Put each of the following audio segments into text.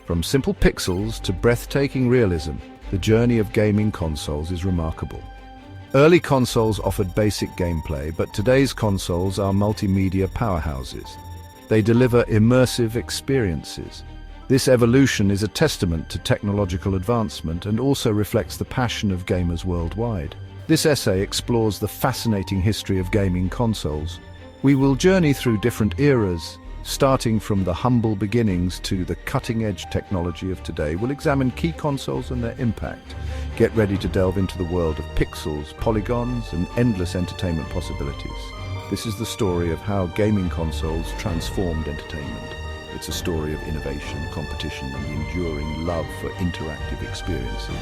From simple pixels to breathtaking realism, the journey of gaming consoles is remarkable. Early consoles offered basic gameplay, but today's consoles are multimedia powerhouses. They deliver immersive experiences. This evolution is a testament to technological advancement and also reflects the passion of gamers worldwide. This essay explores the fascinating history of gaming consoles. We will journey through different eras, starting from the humble beginnings to the cutting-edge technology of today. We'll examine key consoles and their impact. Get ready to delve into the world of pixels, polygons, and endless entertainment possibilities. This is the story of how gaming consoles transformed entertainment. It's a story of innovation, competition, and the enduring love for interactive experiences.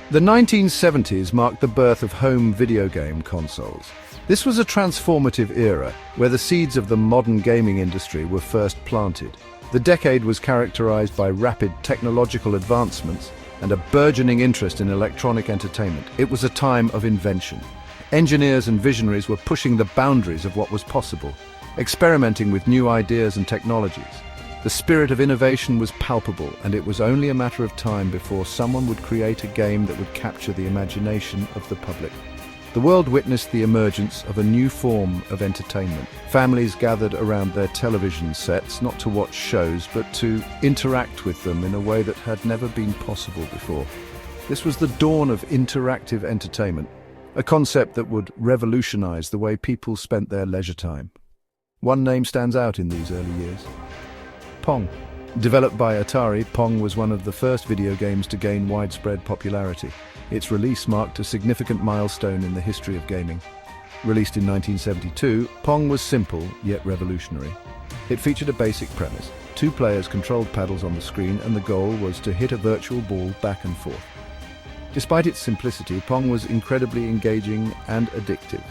The 1970s marked the birth of home video game consoles. This was a transformative era where the seeds of the modern gaming industry were first planted. The decade was characterized by rapid technological advancements and a burgeoning interest in electronic entertainment. It was a time of invention. Engineers and visionaries were pushing the boundaries of what was possible, experimenting with new ideas and technologies. The spirit of innovation was palpable, and it was only a matter of time before someone would create a game that would capture the imagination of the public. The world witnessed the emergence of a new form of entertainment. Families gathered around their television sets, not to watch shows, but to interact with them in a way that had never been possible before. This was the dawn of interactive entertainment, a concept that would revolutionize the way people spent their leisure time. One name stands out in these early years: Pong. Developed by Atari, Pong was one of the first video games to gain widespread popularity. Its release marked a significant milestone in the history of gaming. Released in 1972, Pong was simple yet revolutionary. It featured a basic premise. Two players controlled paddles on the screen, and the goal was to hit a virtual ball back and forth. Despite its simplicity, Pong was incredibly engaging and addictive.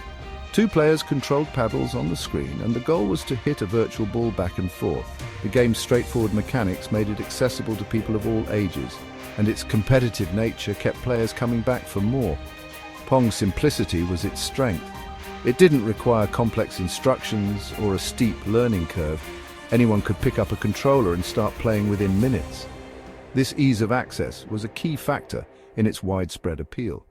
Two players controlled paddles on the screen, and the goal was to hit a virtual ball back and forth. The game's straightforward mechanics made it accessible to people of all ages, and its competitive nature kept players coming back for more. Pong's simplicity was its strength. It didn't require complex instructions or a steep learning curve. Anyone could pick up a controller and start playing within minutes. This ease of access was a key factor in its widespread appeal.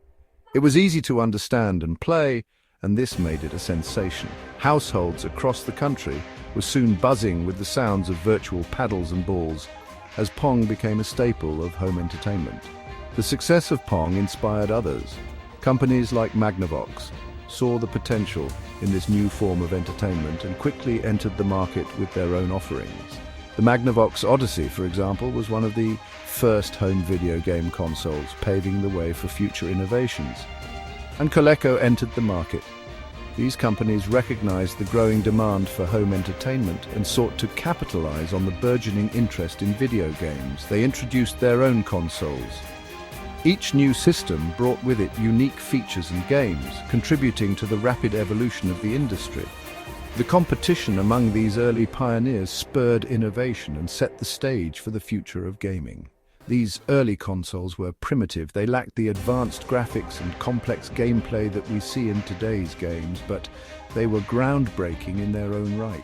It was easy to understand and play, and this made it a sensation. Households across the country were soon buzzing with the sounds of virtual paddles and balls, as Pong became a staple of home entertainment. The success of Pong inspired others. Companies like Magnavox saw the potential in this new form of entertainment and quickly entered the market with their own offerings. The Magnavox Odyssey, for example, was one of the first home video game consoles, paving the way for future innovations. And Coleco entered the market. These companies recognized the growing demand for home entertainment and sought to capitalize on the burgeoning interest in video games. They introduced their own consoles. Each new system brought with it unique features and games, contributing to the rapid evolution of the industry. The competition among these early pioneers spurred innovation and set the stage for the future of gaming. These early consoles were primitive. They lacked the advanced graphics and complex gameplay that we see in today's games, but they were groundbreaking in their own right.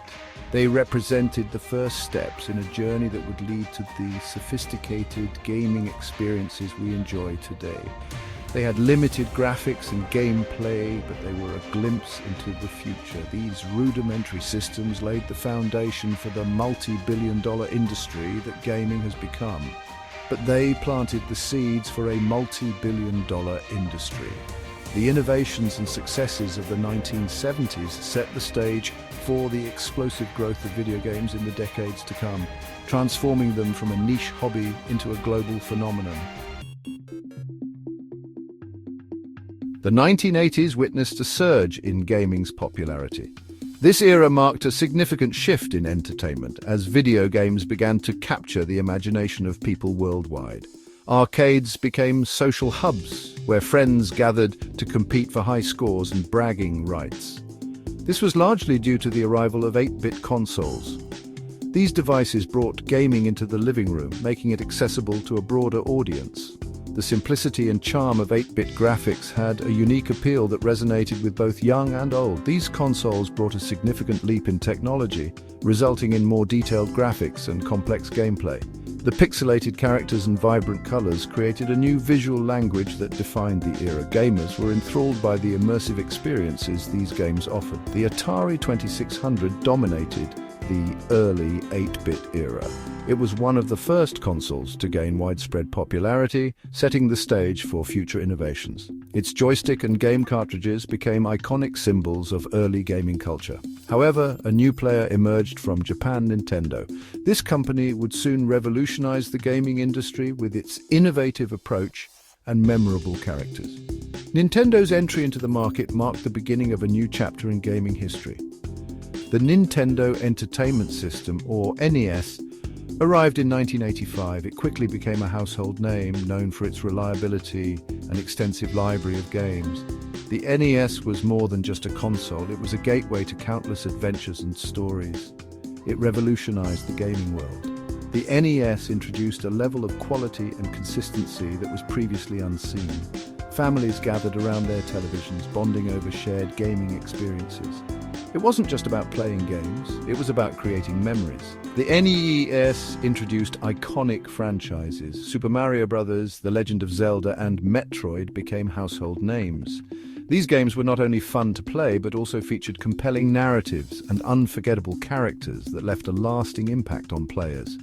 They represented the first steps in a journey that would lead to the sophisticated gaming experiences we enjoy today. They had limited graphics and gameplay, but they were a glimpse into the future. These rudimentary systems laid the foundation for the multi-billion-dollar industry that gaming has become. But they planted the seeds for a multi-billion-dollar industry. The innovations and successes of the 1970s set the stage for the explosive growth of video games in the decades to come, transforming them from a niche hobby into a global phenomenon. The 1980s witnessed a surge in gaming's popularity. This era marked a significant shift in entertainment as video games began to capture the imagination of people worldwide. Arcades became social hubs where friends gathered to compete for high scores and bragging rights. This was largely due to the arrival of 8-bit consoles. These devices brought gaming into the living room, making it accessible to a broader audience. The simplicity and charm of 8-bit graphics had a unique appeal that resonated with both young and old. These consoles brought a significant leap in technology, resulting in more detailed graphics and complex gameplay. The pixelated characters and vibrant colors created a new visual language that defined the era. Gamers were enthralled by the immersive experiences these games offered. The Atari 2600 dominated the early 8-bit era. It was one of the first consoles to gain widespread popularity, setting the stage for future innovations. Its joystick and game cartridges became iconic symbols of early gaming culture. However, a new player emerged from Japan: Nintendo. This company would soon revolutionize the gaming industry with its innovative approach and memorable characters. Nintendo's entry into the market marked the beginning of a new chapter in gaming history. The Nintendo Entertainment System, or NES, arrived in 1985. It quickly became a household name, known for its reliability and extensive library of games. The NES was more than just a console, it was a gateway to countless adventures and stories. It revolutionized the gaming world. The NES introduced a level of quality and consistency that was previously unseen. Families gathered around their televisions, bonding over shared gaming experiences. It wasn't just about playing games, it was about creating memories. The NES introduced iconic franchises. Super Mario Bros., The Legend of Zelda, and Metroid became household names. These games were not only fun to play, but also featured compelling narratives and unforgettable characters that left a lasting impact on players.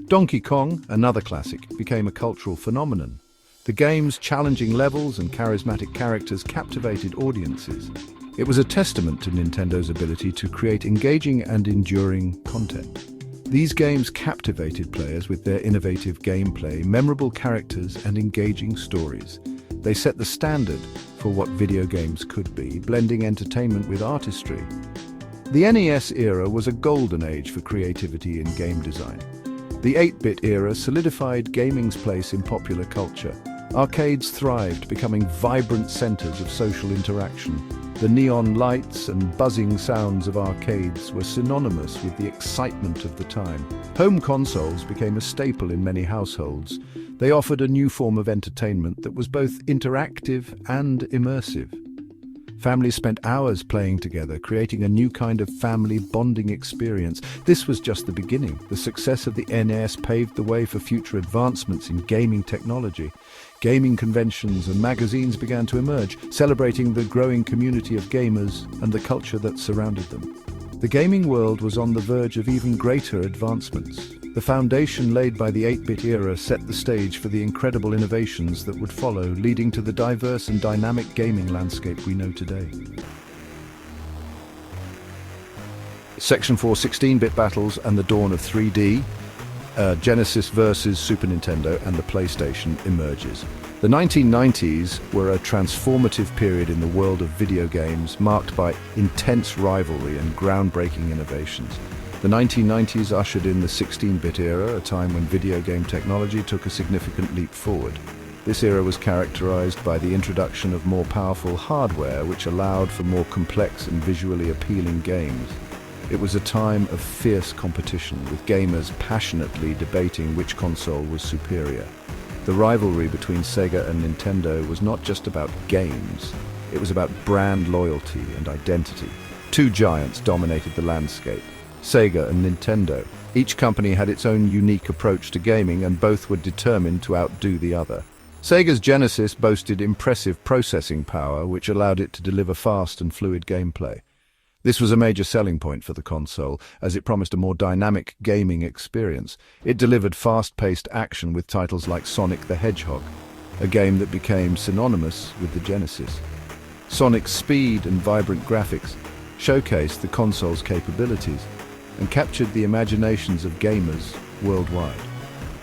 Donkey Kong, another classic, became a cultural phenomenon. The game's challenging levels and charismatic characters captivated audiences. It was a testament to Nintendo's ability to create engaging and enduring content. These games captivated players with their innovative gameplay, memorable characters, and engaging stories. They set the standard for what video games could be, blending entertainment with artistry. The NES era was a golden age for creativity in game design. The 8-bit era solidified gaming's place in popular culture. Arcades thrived, becoming vibrant centers of social interaction. The neon lights and buzzing sounds of arcades were synonymous with the excitement of the time. Home consoles became a staple in many households. They offered a new form of entertainment that was both interactive and immersive. Families spent hours playing together, creating a new kind of family bonding experience. This was just the beginning. The success of the NES paved the way for future advancements in gaming technology. Gaming conventions and magazines began to emerge, celebrating the growing community of gamers and the culture that surrounded them. The gaming world was on the verge of even greater advancements. The foundation laid by the 8-bit era set the stage for the incredible innovations that would follow, leading to the diverse and dynamic gaming landscape we know today. Section 4: 16-bit battles and the dawn of 3D. Genesis versus Super Nintendo and the PlayStation emerges. The 1990s were a transformative period in the world of video games, marked by intense rivalry and groundbreaking innovations. The 1990s ushered in the 16-bit era, a time when video game technology took a significant leap forward. This era was characterized by the introduction of more powerful hardware, which allowed for more complex and visually appealing games. It was a time of fierce competition, with gamers passionately debating which console was superior. The rivalry between Sega and Nintendo was not just about games, it was about brand loyalty and identity. Two giants dominated the landscape: Sega and Nintendo. Each company had its own unique approach to gaming, and both were determined to outdo the other. Sega's Genesis boasted impressive processing power, which allowed it to deliver fast and fluid gameplay. This was a major selling point for the console, as it promised a more dynamic gaming experience. It delivered fast-paced action with titles like Sonic the Hedgehog, a game that became synonymous with the Genesis. Sonic's speed and vibrant graphics showcased the console's capabilities and captured the imaginations of gamers worldwide.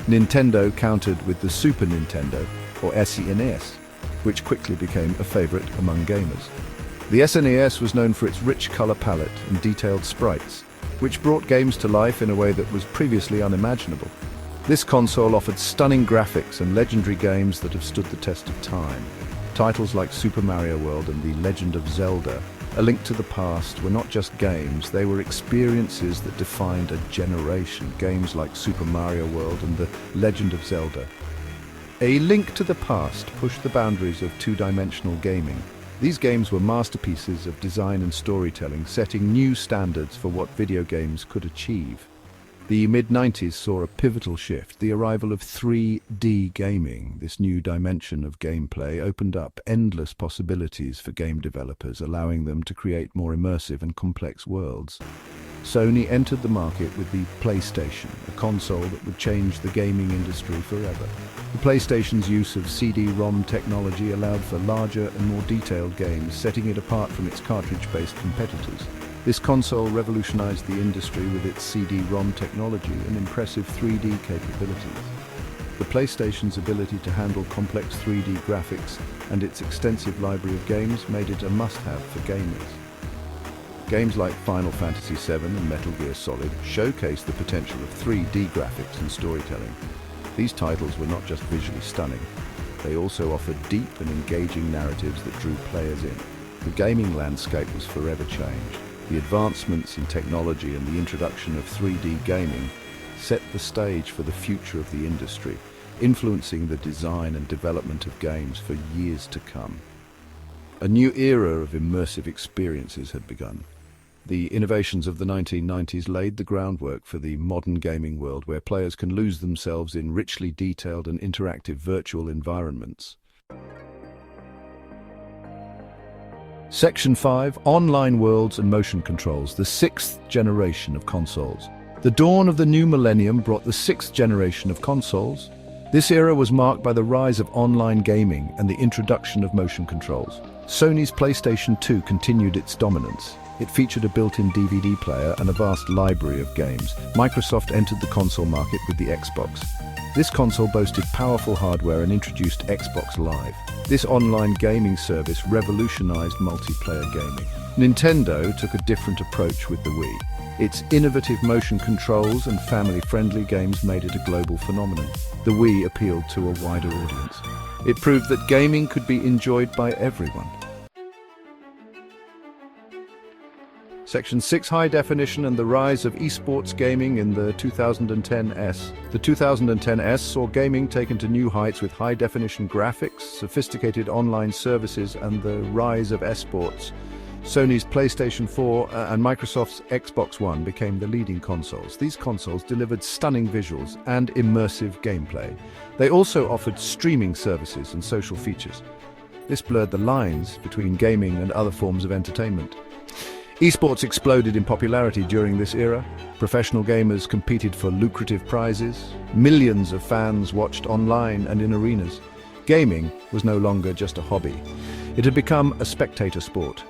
Nintendo countered with the Super Nintendo, or SNES, which quickly became a favorite among gamers. The SNES was known for its rich color palette and detailed sprites, which brought games to life in a way that was previously unimaginable. This console offered stunning graphics and legendary games that have stood the test of time. Titles like Super Mario World and The Legend of Zelda, A Link to the Past, were not just games, they were experiences that defined a generation. Games like Super Mario World and The Legend of Zelda A Link to the Past pushed the boundaries of two-dimensional gaming. These games were masterpieces of design and storytelling, setting new standards for what video games could achieve. The mid-90s saw a pivotal shift. The arrival of 3D gaming, this new dimension of gameplay, opened up endless possibilities for game developers, allowing them to create more immersive and complex worlds. Sony entered the market with the PlayStation, a console that would change the gaming industry forever. The PlayStation's use of CD-ROM technology allowed for larger and more detailed games, setting it apart from its cartridge-based competitors. This console revolutionized the industry with its CD-ROM technology and impressive 3D capabilities. The PlayStation's ability to handle complex 3D graphics and its extensive library of games made it a must-have for gamers. Games like Final Fantasy VII and Metal Gear Solid showcased the potential of 3D graphics and storytelling. These titles were not just visually stunning, they also offered deep and engaging narratives that drew players in. The gaming landscape was forever changed. The advancements in technology and the introduction of 3D gaming set the stage for the future of the industry, influencing the design and development of games for years to come. A new era of immersive experiences had begun. The innovations of the 1990s laid the groundwork for the modern gaming world, where players can lose themselves in richly detailed and interactive virtual environments. Section 5. Online Worlds and Motion Controls, the sixth generation of consoles. The dawn of the new millennium brought the sixth generation of consoles. This era was marked by the rise of online gaming and the introduction of motion controls. Sony's PlayStation 2 continued its dominance. It featured a built-in DVD player and a vast library of games. Microsoft entered the console market with the Xbox. This console boasted powerful hardware and introduced Xbox Live. This online gaming service revolutionized multiplayer gaming. Nintendo took a different approach with the Wii. Its innovative motion controls and family-friendly games made it a global phenomenon. The Wii appealed to a wider audience. It proved that gaming could be enjoyed by everyone. Section 6. High Definition and the Rise of Esports Gaming in the 2010s. The 2010s saw gaming taken to new heights with high-definition graphics, sophisticated online services, and the rise of esports. Sony's PlayStation 4 and Microsoft's Xbox One became the leading consoles. These consoles delivered stunning visuals and immersive gameplay. They also offered streaming services and social features. This blurred the lines between gaming and other forms of entertainment. Esports exploded in popularity during this era. Professional gamers competed for lucrative prizes. Millions of fans watched online and in arenas. Gaming was no longer just a hobby. It had become a spectator sport.